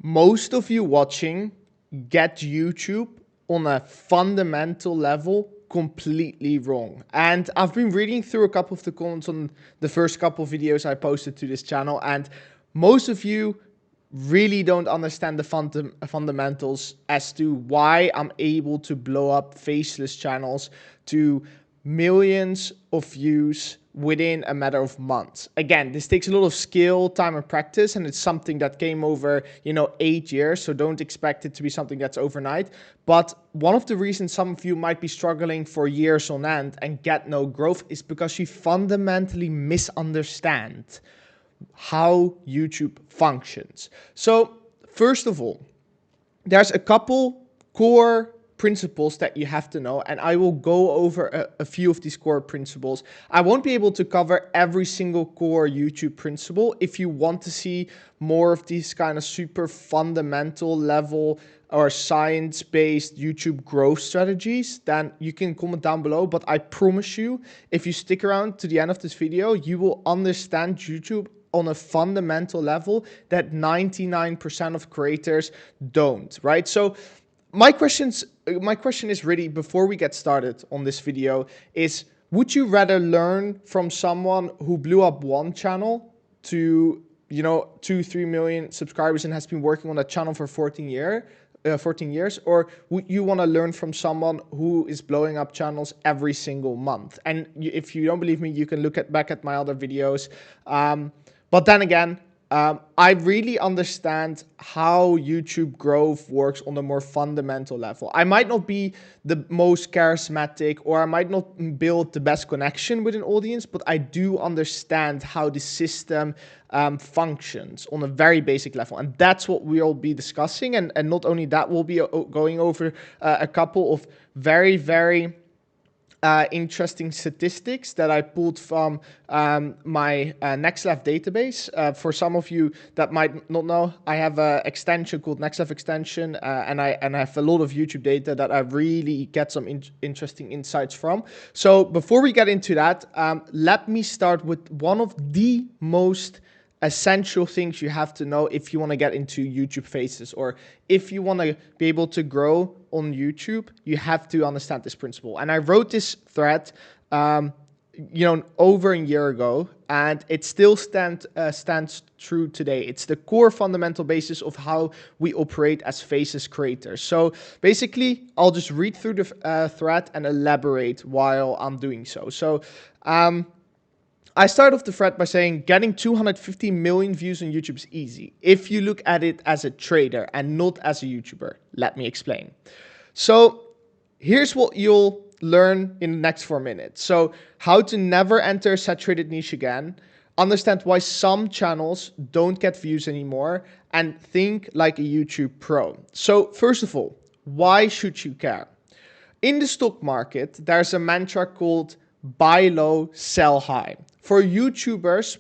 most of you watching get YouTube on a fundamental level completely wrong. And I've been reading through a couple of the comments on the first couple of videos I posted to this channel, and most of you really don't understand the fundamentals as to why I'm able to blow up faceless channels to millions of views within a matter of months. Again, this takes a lot of skill, time, and practice, and it's something that came over, 8 years, so don't expect it to be something that's overnight. But one of the reasons some of you might be struggling for years on end and get no growth is because you fundamentally misunderstand how YouTube functions. So first of all, there's a couple core principles that you have to know, and I will go over a few of these core principles. I won't be able to cover every single core YouTube principle. If you want to see more of these kind of super fundamental level or science-based YouTube growth strategies, then you can comment down below. But I promise you, if you stick around to the end of this video, you will understand YouTube on a fundamental level that 99% of creators don't, right? So my question is really, before we get started on this video, is would you rather learn from someone who blew up one channel to 2-3 million subscribers and has been working on that channel for 14 years, or would you want to learn from someone who is blowing up channels every single month? And if you don't believe me, you can look back at my other videos. But then again, I really understand how YouTube growth works on a more fundamental level. I might not be the most charismatic, or I might not build the best connection with an audience, but I do understand how the system functions on a very basic level. And that's what we'll be discussing. And not only that, we'll be going over a couple of very, very interesting statistics that I pulled from my NextLev database. For some of you that might not know, I have an extension called NextLev extension, and I have a lot of YouTube data that I really get some interesting insights from. So before we get into that, let me start with one of the most essential things you have to know if you want to get into YouTube Faces, or if you want to be able to grow on YouTube. You have to understand this principle. And I wrote this thread over a year ago, and it still stands true today. It's the core fundamental basis of how we operate as Faces creators. So basically, I'll just read through the thread and elaborate while I'm doing so. So I start off the thread by saying getting 250 million views on YouTube is easy if you look at it as a trader and not as a YouTuber. Let me explain. So here's what you'll learn in the next 4 minutes. So how to never enter a saturated niche again, understand why some channels don't get views anymore, and think like a YouTube pro. So first of all, why should you care? In the stock market, there's a mantra called buy low, sell high. For YouTubers,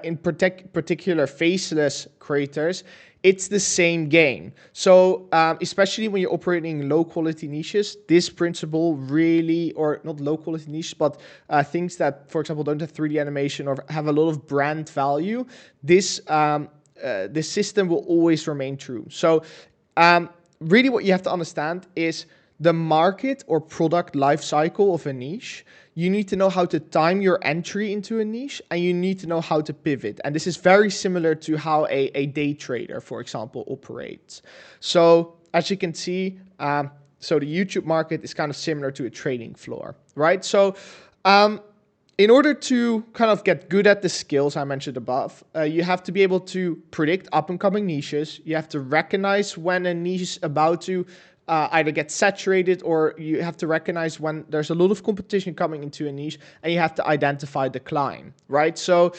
in particular faceless creators, it's the same game. So especially when you're operating in low quality niches, this principle really, or not low quality niche, but things that, for example, don't have 3D animation or have a lot of brand value, this system will always remain true. So really what you have to understand is the market or product life cycle of a niche. You need to know how to time your entry into a niche, and you need to know how to pivot. And this is very similar to how a day trader, for example, operates. So as you can see, so the YouTube market is kind of similar to a trading floor, right? So in order to kind of get good at the skills I mentioned above, you have to be able to predict up and coming niches. You have to recognize when a niche is about to either get saturated, or you have to recognize when there's a lot of competition coming into a niche, and you have to identify decline, right? So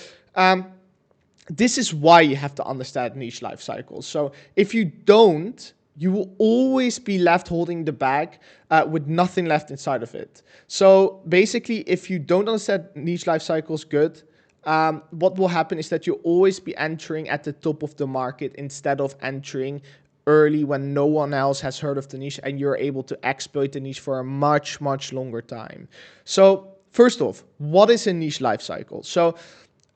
this is why you have to understand niche life cycles. So if you don't, you will always be left holding the bag with nothing left inside of it. So basically, if you don't understand niche life cycles good, what will happen is that you'll always be entering at the top of the market instead of entering early when no one else has heard of the niche, and you're able to exploit the niche for a much, much longer time. So first off, what is a niche life cycle? So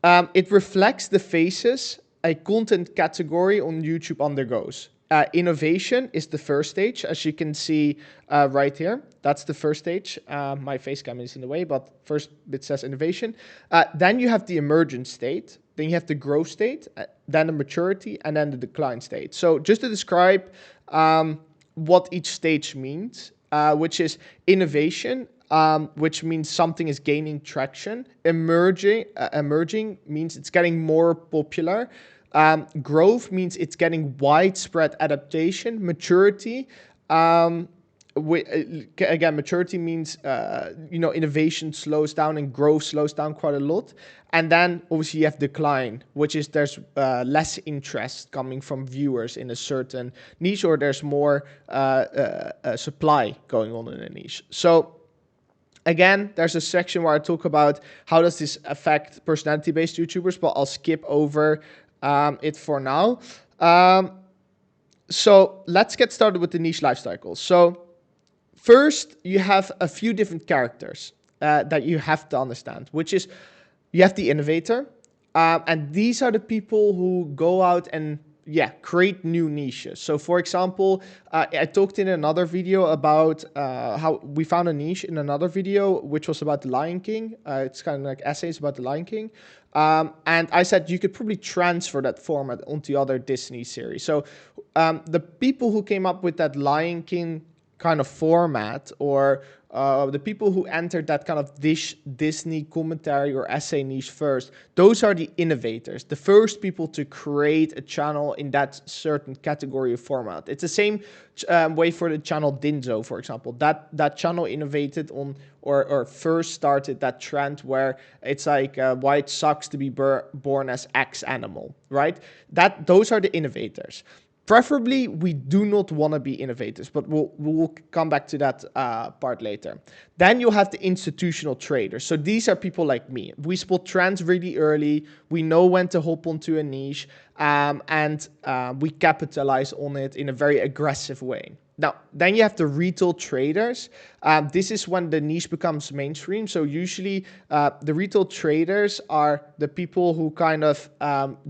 it reflects the phases a content category on YouTube undergoes. Innovation is the first stage, as you can see right here. That's the first stage. My face cam is in the way, but first it says innovation. Then you have the emergent state. Then you have the growth state, then the maturity, and then the decline state. So just to describe what each stage means, which is innovation, which means something is gaining traction. Emerging means it's getting more popular. Growth means it's getting widespread adaptation. Maturity, again, maturity means innovation slows down and growth slows down quite a lot. And then obviously you have decline, which is there's less interest coming from viewers in a certain niche, or there's more supply going on in a niche. So again, there's a section where I talk about how does this affect personality-based YouTubers, but I'll skip over it for now. So let's get started with the niche life cycle. So first, you have a few different characters that you have to understand, which is you have the innovator, and these are the people who go out and create new niches. So for example, I talked in another video about how we found a niche in another video, which was about the Lion King. It's kind of like essays about the Lion King. And I said you could probably transfer that format onto other Disney series. So the people who came up with that Lion King kind of format, or the people who entered that kind of Disney commentary or essay niche first, those are the innovators, the first people to create a channel in that certain category of format. It's the same way for the channel Dinzo, for example. That channel innovated on or first started that trend where it's like why it sucks to be born as X animal, right? Those are the innovators. Preferably, we do not want to be innovators, but we'll come back to that part later. Then you'll have the institutional traders. So these are people like me. We spot trends really early. We know when to hop onto a niche, and we capitalize on it in a very aggressive way. Now, then you have the retail traders. This is when the niche becomes mainstream. So usually the retail traders are the people who kind of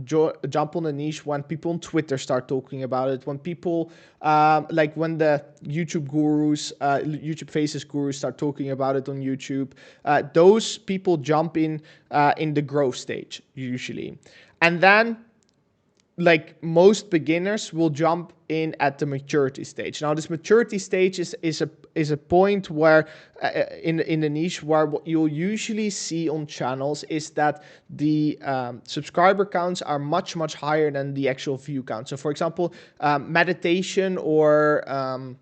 jump on the niche when people on Twitter start talking about it, when people, like when the YouTube gurus, YouTube Faces gurus start talking about it on YouTube. Those people jump in the growth stage, usually. And then, like most beginners, will jump in at the maturity stage. Now, this maturity stage is a point where in the niche where what you'll usually see on channels is that the subscriber counts are much higher than the actual view count. So, for example, meditation or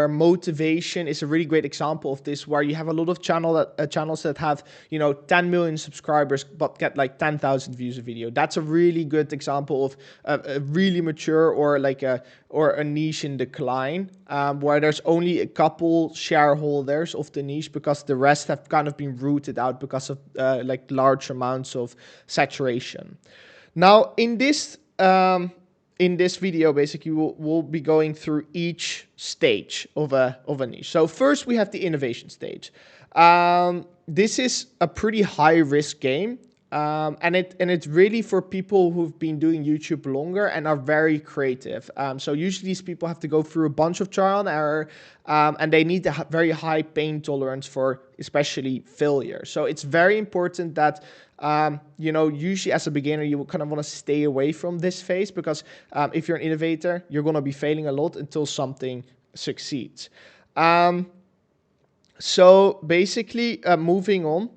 motivation is a really great example of this, where you have a lot of channels that have 10 million subscribers but get like 10,000 views a video. That's a really good example of a really mature or a niche in decline, where there's only a couple shareholders of the niche because the rest have kind of been rooted out because of like large amounts of saturation. Now, in this video, basically, we'll be going through each stage of a niche. So first, we have the innovation stage. This is a pretty high-risk game, and it's really for people who've been doing YouTube longer and are very creative. So usually these people have to go through a bunch of trial and error, and they need a very high pain tolerance for especially failure. So it's very important that usually as a beginner, you kind of want to stay away from this phase, because if you're an innovator, you're going to be failing a lot until something succeeds. So basically, moving on,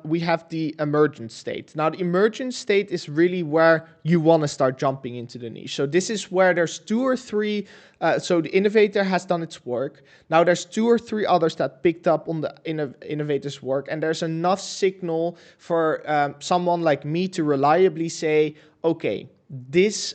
we have the emergent state. Now, the emergent state is really where you want to start jumping into the niche. So this is where there's 2 or 3. So the innovator has done its work. Now there's 2 or 3 others that picked up on the innovator's work, and there's enough signal for someone like me to reliably say, okay, this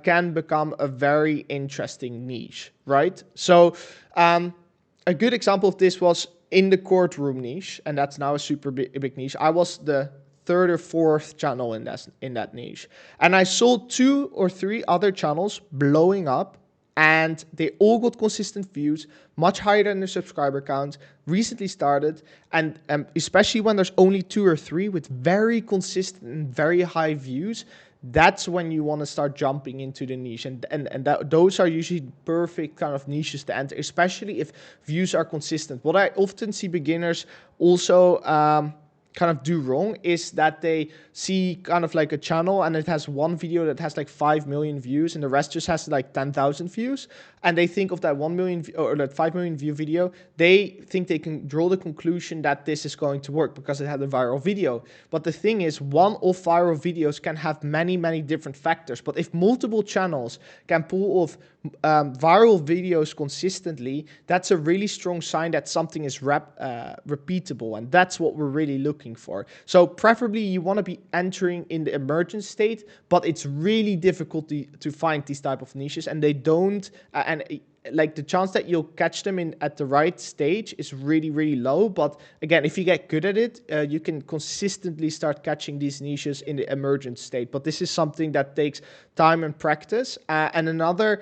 can become a very interesting niche, right? So a good example of this was in the courtroom niche, and that's now a super big niche. I was the 3rd or 4th channel in that niche, and I saw 2 or 3 other channels blowing up, and they all got consistent views, much higher than their subscriber count, recently started, and especially when there's only 2 or 3 with very consistent and very high views, that's when you want to start jumping into the niche. Those are usually perfect kind of niches to enter, especially if views are consistent. What I often see beginners also kind of do wrong is that they see kind of like a channel and it has one video that has like 5 million views and the rest just has like 10,000 views, and they think of that 1 million or that 5 million view video, they think they can draw the conclusion that this is going to work because it had a viral video. But the thing is, one-off viral videos can have many different factors, but if multiple channels can pull off viral videos consistently, that's a really strong sign that something is repeatable, and that's what we're really looking for. So preferably you want to be entering in the emergent state, but it's really difficult to find these type of niches, and they don't like the chance that you'll catch them in at the right stage is really low. But again, if you get good at it, you can consistently start catching these niches in the emergent state. But this is something that takes time and practice. And another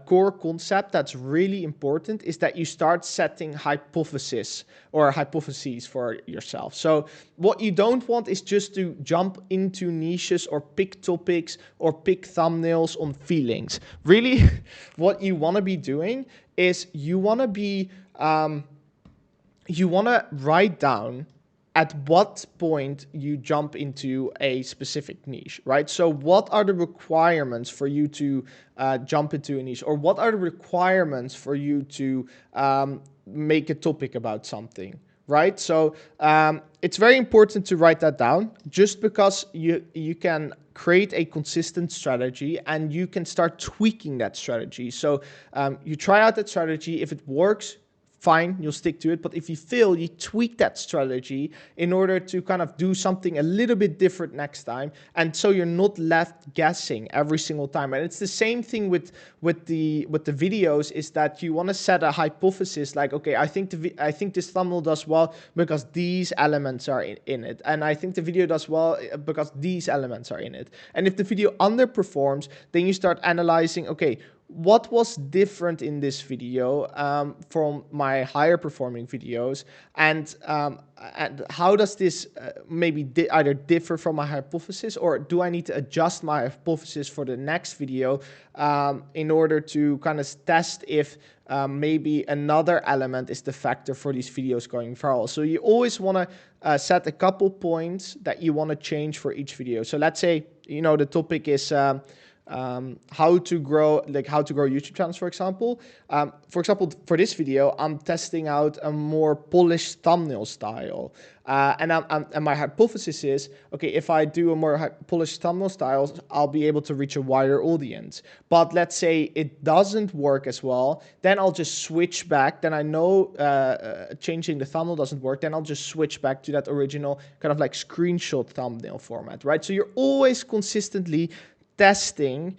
core concept that's really important is that you start setting hypotheses for yourself. So what you don't want is just to jump into niches or pick topics or pick thumbnails on feelings. Really, what you want to be doing is you want to write down at what point you jump into a specific niche, right? So what are the requirements for you to jump into a niche? Or what are the requirements for you to make a topic about something, right? So it's very important to write that down, just because you can create a consistent strategy and you can start tweaking that strategy. So you try out that strategy. If it works, fine, you'll stick to it. But if you fail, you tweak that strategy in order to kind of do something a little bit different next time. And so you're not left guessing every single time. And it's the same thing with the videos, is that you want to set a hypothesis like, okay, I think this thumbnail does well because these elements are in it. And I think the video does well because these elements are in it. And if the video underperforms, then you start analyzing, okay, what was different in this video from my higher performing videos, and how does this maybe either differ from my hypothesis, or do I need to adjust my hypothesis for the next video in order to kind of test if maybe another element is the factor for these videos going viral. So you always want to set a couple points that you want to change for each video. So let's say, the topic is how to grow YouTube channels, for example. For this video, I'm testing out a more polished thumbnail style. And my hypothesis is, okay, if I do a more polished thumbnail style, I'll be able to reach a wider audience. But let's say it doesn't work as well, then I'll just switch back. Then I know changing the thumbnail doesn't work, then I'll just switch back to that original kind of like screenshot thumbnail format, right? So you're always consistently testing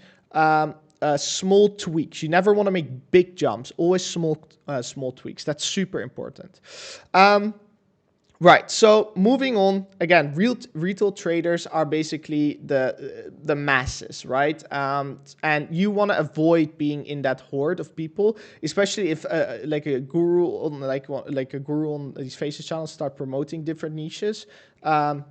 small tweaks. You never want to make big jumps, always small tweaks. That's super important. Right, so moving on, again, retail traders are basically the masses, right? And you want to avoid being in that horde of people, especially if like a guru on these Faceless channels start promoting different niches.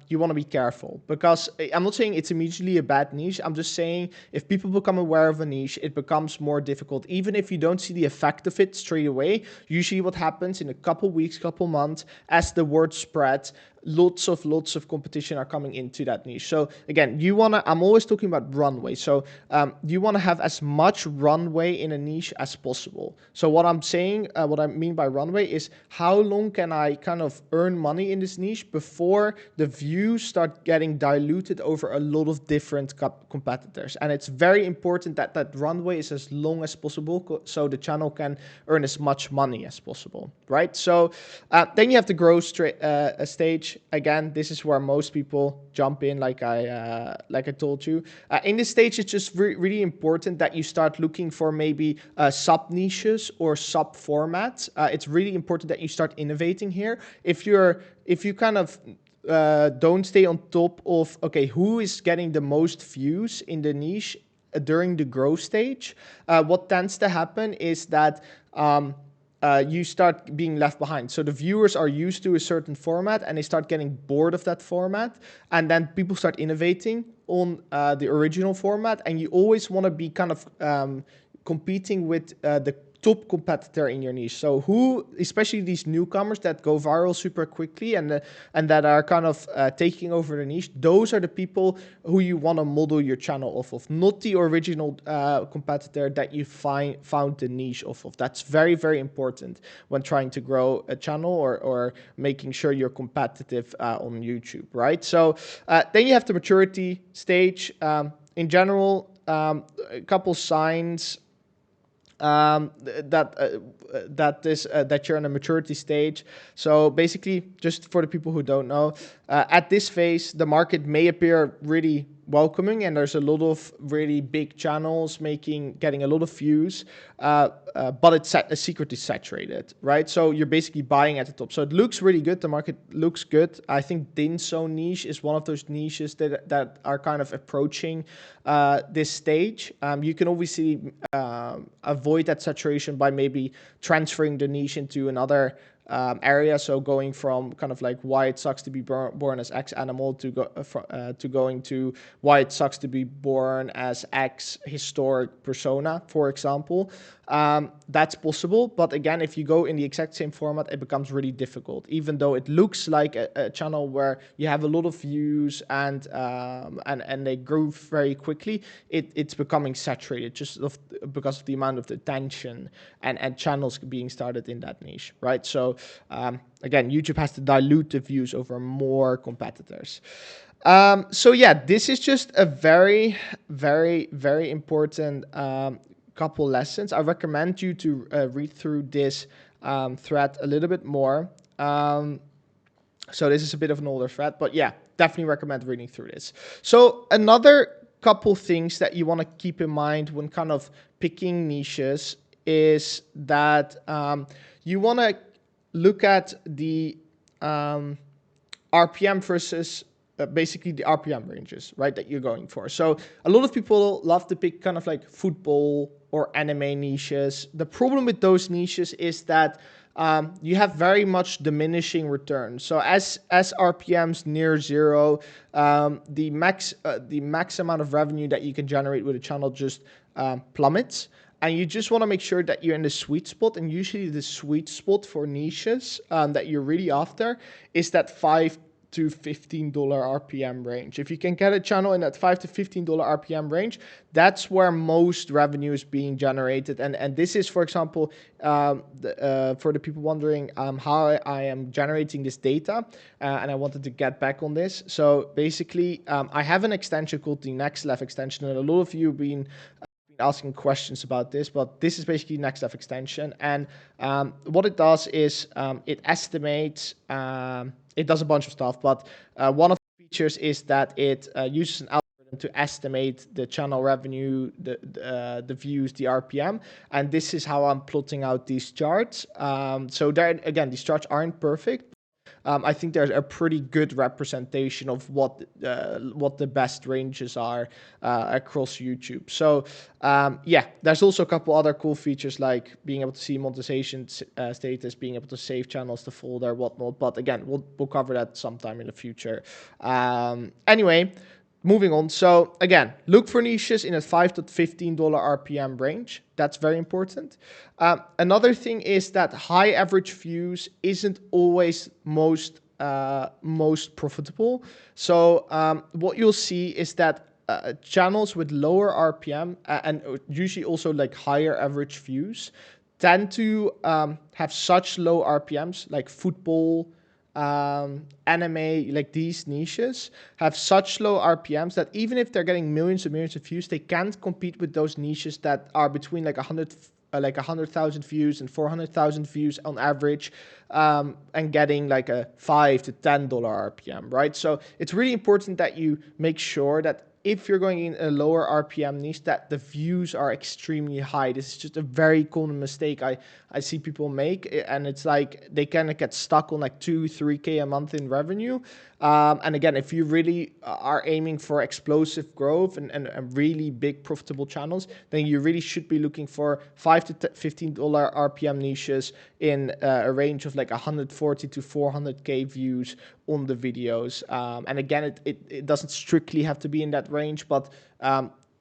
You want to be careful, because I'm not saying it's immediately a bad niche. I'm just saying if people become aware of a niche, it becomes more difficult. Even if you don't see the effect of it straight away, usually what happens in a couple weeks, couple months, as the word spreads, lots of competition are coming into that niche. So again, I'm always talking about runway. So you want to have as much runway in a niche as possible. So what I'm saying, what I mean by runway is, how long can I kind of earn money in this niche before the views start getting diluted over a lot of different competitors. And it's very important that that runway is as long as possible, so the channel can earn as much money as possible, right? So then you have the growth stage. Again, this is where most people jump in, like I told you. In this stage, it's just really important that you start looking for maybe sub niches or sub formats. It's really important that you start innovating here. If you kind of don't stay on top of, okay, who is getting the most views in the niche during the growth stage, what tends to happen is that you start being left behind. So the viewers are used to a certain format and they start getting bored of that format. And then people start innovating on the original format. And you always want to be kind of competing with the top competitor in your niche. So who, especially these newcomers that go viral super quickly and that are kind of taking over the niche, those are the people who you want to model your channel off of, not the original competitor that you found the niche off of. That's very, very important when trying to grow a channel or making sure you're competitive on YouTube, right? So then you have the maturity stage. In general, a couple signs that you're in a maturity stage. So basically, just for the people who don't know, at this phase, the market may appear really welcoming, and there's a lot of really big channels getting a lot of views, but it's secretly saturated, right? So you're basically buying at the top. So it looks really good. The market looks good. I think Dinso niche is one of those niches that are kind of approaching this stage. You can obviously avoid that saturation by maybe transferring the niche into another area. So going from kind of like why it sucks to be born as X animal to going to why it sucks to be born as X historic persona, for example. That's possible, but again, if you go in the exact same format, it becomes really difficult. Even though it looks like a channel where you have a lot of views and they grow very quickly, it's becoming saturated just because of the amount of attention and channels being started in that niche, right? So again, YouTube has to dilute the views over more competitors. So yeah, this is just a very, very, very important couple lessons. I recommend you to read through this thread a little bit more. So this is a bit of an older thread, but yeah, definitely recommend reading through this. So another couple things that you want to keep in mind when kind of picking niches is that you want to look at the RPM versus basically the RPM ranges, right, that you're going for. So a lot of people love to pick kind of like football or anime niches. The problem with those niches is that you have very much diminishing returns. So as RPMs near zero, the max amount of revenue that you can generate with a channel just plummets. And you just want to make sure that you're in the sweet spot. And usually the sweet spot for niches that you're really after is that $5 to $15 RPM range. If you can get a channel in that $5 to $15 RPM range, that's where most revenue is being generated. And this is, for example, for the people wondering how I am generating this data, and I wanted to get back on this. So basically, I have an extension called the Next Level extension, and a lot of you have been asking questions about this, but this is basically Next Level extension. And what it does is it estimates, it does a bunch of stuff, but one of the features is that it uses an algorithm to estimate the channel revenue, the views, the RPM, and this is how I'm plotting out these charts. So there, again, these charts aren't perfect. I think there's a pretty good representation of what the best ranges are across YouTube. So yeah, there's also a couple other cool features like being able to see monetization status, being able to save channels to folder, whatnot. But again, we'll cover that sometime in the future. Anyway, moving on. So again, look for niches in a $5 to $15 RPM range. That's very important. Another thing is that high average views isn't always most profitable. So what you'll see is that channels with lower RPM and usually also like higher average views tend to have such low RPMs, like football, anime, like these niches have such low RPMs that even if they're getting millions and millions of views, they can't compete with those niches that are between like 100,000 views and 400,000 views on average, and getting like a $5 to $10 RPM, right? So it's really important that you make sure that if you're going in a lower RPM niche, that the views are extremely high. This is just a very common mistake I see people make, and it's like they kind of get stuck on like 2-3K a month in revenue. And again, if you really are aiming for explosive growth and really big profitable channels, then you really should be looking for $5 to $15 RPM niches in a range of like 140 to 400K views on the videos. And again, it doesn't strictly have to be in that range, but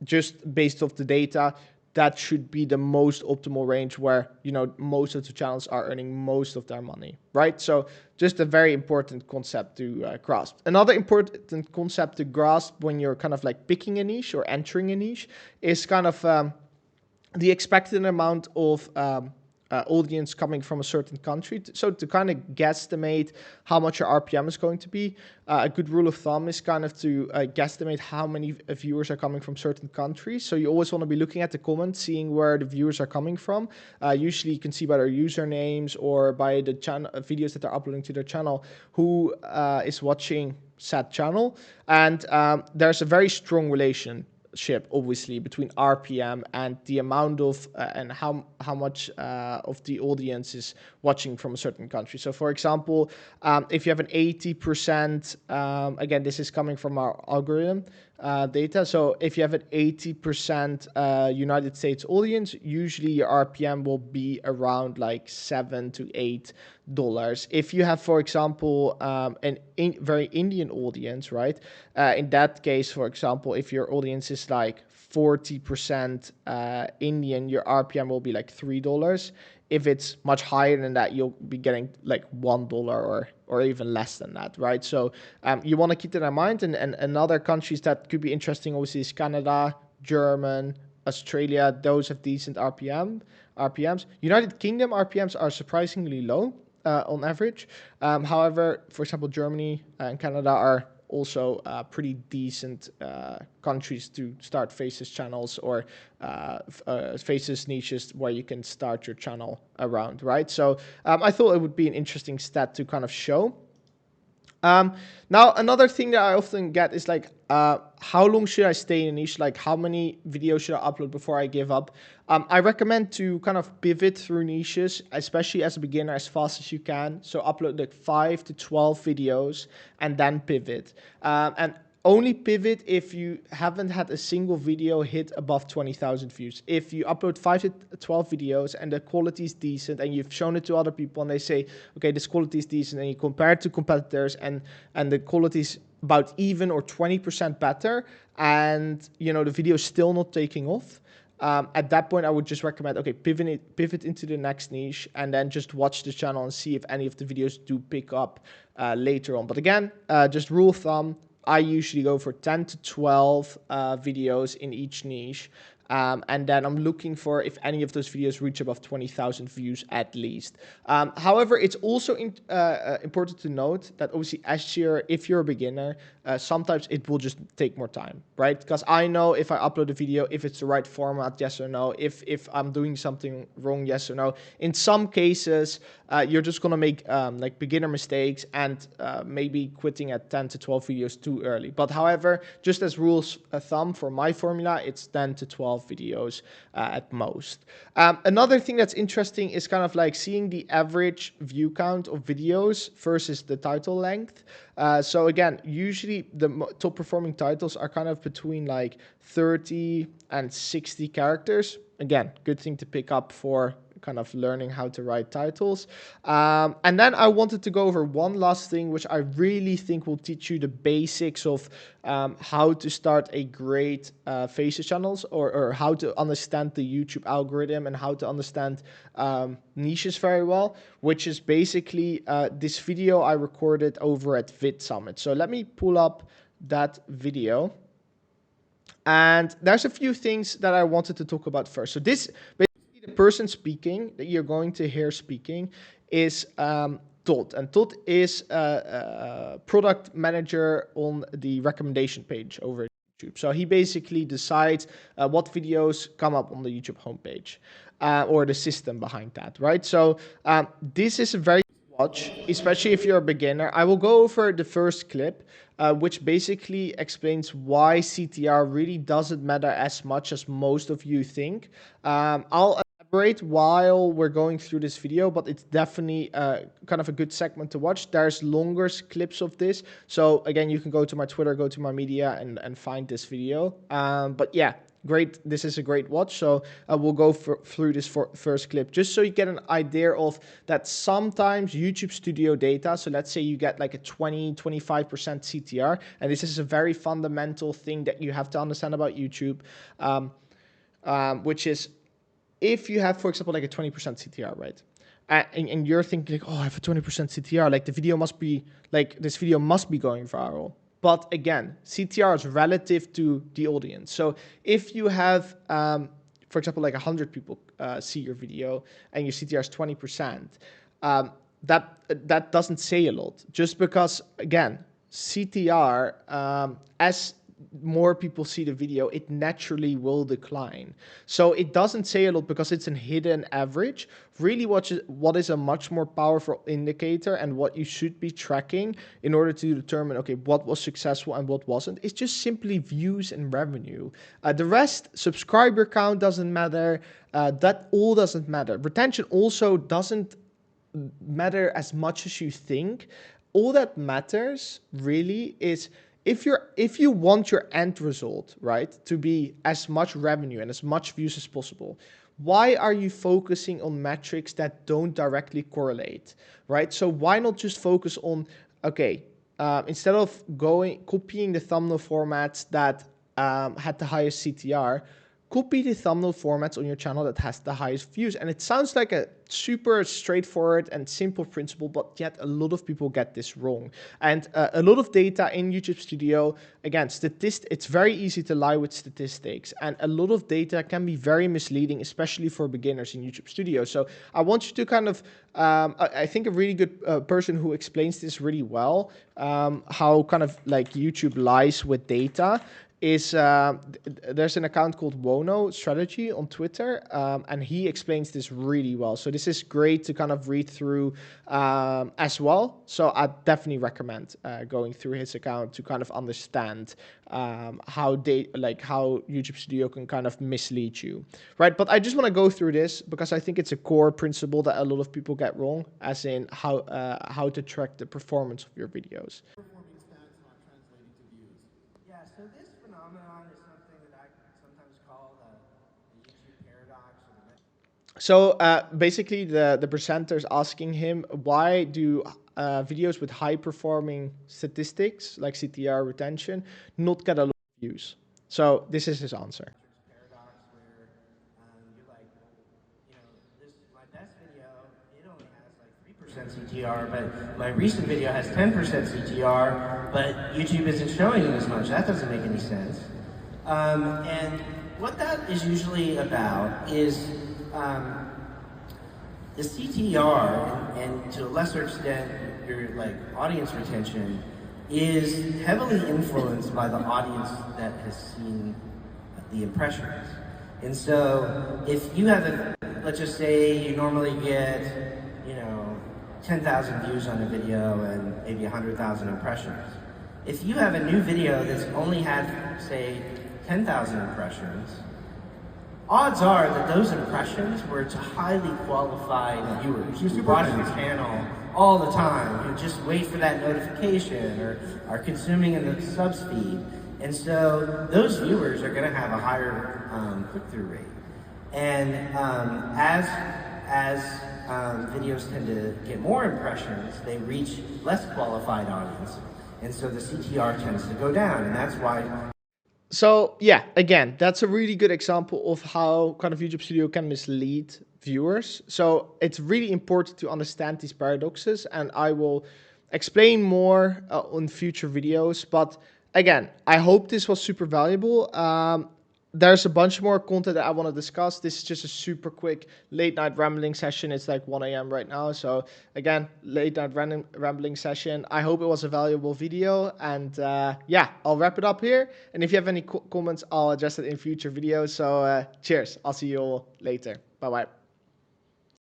just based off the data, that should be the most optimal range where, you know, most of the channels are earning most of their money, right? So just a very important concept to grasp. Another important concept to grasp when you're kind of like picking a niche or entering a niche is kind of the expected amount of audience coming from a certain country. So to kind of guesstimate how much your RPM is going to be, a good rule of thumb is kind of to guesstimate how many viewers are coming from certain countries. So you always want to be looking at the comments, seeing where the viewers are coming from. Usually you can see by their usernames or by the channel videos that they're uploading to their channel who is watching said channel. And there's a very strong relationship obviously between RPM and the amount of and how much of the audience is watching from a certain country. So for example, if you have an 80%, again, this is coming from our algorithm data. So if you have an 80% United States audience, usually your RPM will be around like $7 to $8. If you have, for example, very Indian audience, right? In that case, for example, if your audience is like 40% Indian, your RPM will be like $3. If it's much higher than that, you'll be getting like $1 or even less than that, right? So you want to keep that in mind. And other countries that could be interesting, obviously, is Canada, German, Australia. Those have decent RPMs. United Kingdom RPMs are surprisingly low on average. However, for example, Germany and Canada are also pretty decent countries to start Faceless channels or Faceless niches where you can start your channel around, right? So I thought it would be an interesting stat to kind of show. Now, another thing that I often get is like, how long should I stay in a niche? Like, how many videos should I upload before I give up? I recommend to kind of pivot through niches, especially as a beginner, as fast as you can. So upload like 5 to 12 videos and then pivot. And only pivot if you haven't had a single video hit above 20,000 views. If you upload 5 to 12 videos and the quality is decent and you've shown it to other people and they say, okay, this quality is decent, and you compare it to competitors and the quality is about even or 20% better, and you know the video is still not taking off, at that point I would just recommend, okay, pivot into the next niche and then just watch the channel and see if any of the videos do pick up later on. But again, just rule of thumb, I usually go for 10 to 12 videos in each niche. And then I'm looking for if any of those videos reach above 20,000 views at least. However, it's also important to note that obviously if you're a beginner, sometimes it will just take more time, right? Because I know if I upload a video, if it's the right format, yes or no, if I'm doing something wrong, yes or no. In some cases, you're just gonna make like beginner mistakes and maybe quitting at 10 to 12 videos too early. But however, just as rules of thumb for my formula, it's 10 to 12 videos at most. Another thing that's interesting is kind of like seeing the average view count of videos versus the title length. So again, usually the top performing titles are kind of between like 30 and 60 characters. Again, good thing to pick up for kind of learning how to write titles. And then I wanted to go over one last thing, which I really think will teach you the basics of how to start a great Faces channels, or how to understand the YouTube algorithm and how to understand niches very well, which is basically this video I recorded over at Vid Summit. So let me pull up that video. And there's a few things that I wanted to talk about first. So this, the person speaking that you're going to hear speaking is Todd. And Todd is a product manager on the recommendation page over at YouTube. So he basically decides what videos come up on the YouTube homepage, or the system behind that, right? So this is a very watch, especially if you're a beginner. I will go over the first clip, which basically explains why CTR really doesn't matter as much as most of you think. I'll elaborate while we're going through this video, but it's definitely kind of a good segment to watch. There's longer clips of this. So again, you can go to my Twitter, go to my media and find this video. But yeah, great. This is a great watch. So we'll go through this first clip just so you get an idea of that sometimes YouTube Studio data. So let's say you get like a 20-25% CTR. And this is a very fundamental thing that you have to understand about YouTube, which is if you have, for example, like a 20% CTR, right? And you're thinking like, oh, I have a 20% CTR. Like the video must be like, this video must be going viral. But again, CTR is relative to the audience. So if you have, for example, like 100 people see your video and your CTR is 20%, that doesn't say a lot. Just because, again, CTR, as more people see the video, it naturally will decline. So it doesn't say a lot because it's a hidden average. Really what is a much more powerful indicator and what you should be tracking in order to determine, okay, what was successful and what wasn't, it's just simply views and revenue. The rest, subscriber count doesn't matter. That all doesn't matter. Retention also doesn't matter as much as you think. All that matters really is if you want your end result, right, to be as much revenue and as much views as possible, why are you focusing on metrics that don't directly correlate, right? So why not just focus on, okay, instead of copying the thumbnail formats that had the highest CTR, copy the thumbnail formats on your channel that has the highest views. And it sounds like a super straightforward and simple principle, but yet a lot of people get this wrong. And a lot of data in YouTube Studio, again, it's very easy to lie with statistics. And a lot of data can be very misleading, especially for beginners in YouTube Studio. So I want you to kind of, I think a really good person who explains this really well, how kind of like YouTube lies with data, is there's an account called Wono Strategy on Twitter, and he explains this really well. So this is great to kind of read through as well. So I definitely recommend going through his account to kind of understand how YouTube Studio can kind of mislead you, right? But I just want to go through this because I think it's a core principle that a lot of people get wrong, as in how to track the performance of your videos. So this phenomenon is something that I sometimes call the YouTube paradox. So basically, the presenter's asking him, why do videos with high performing statistics like CTR retention not get a lot of views? So this is his answer. Paradox where you're like, this my best video, it only has like 3% CTR, but my recent video has 10% CTR, but YouTube isn't showing it as much. That doesn't make any sense. And what that is usually about is the CTR, and to a lesser extent, your like audience retention, is heavily influenced by the audience that has seen the impressions. And so, if you have let's just say you normally get, 10,000 views on a video and maybe 100,000 impressions. If you have a new video that's only had, say, 10,000 impressions, odds are that those impressions were to highly qualified viewers who watch your channel all the time, who just wait for that notification or are consuming in the subs feed. And so those viewers are going to have a higher click-through rate. And as videos tend to get more impressions, they reach less qualified audience. And so the CTR tends to go down, and that's why. So yeah, again, that's a really good example of how kind of YouTube Studio can mislead viewers. So it's really important to understand these paradoxes, and I will explain more on future videos. But again, I hope this was super valuable. There's a bunch more content that I want to discuss. This is just a super quick late night rambling session. It's like 1 a.m. right now. So again, late night rambling session. I hope it was a valuable video. And yeah, I'll wrap it up here. And if you have any comments, I'll address it in future videos. So cheers. I'll see you all later. Bye-bye.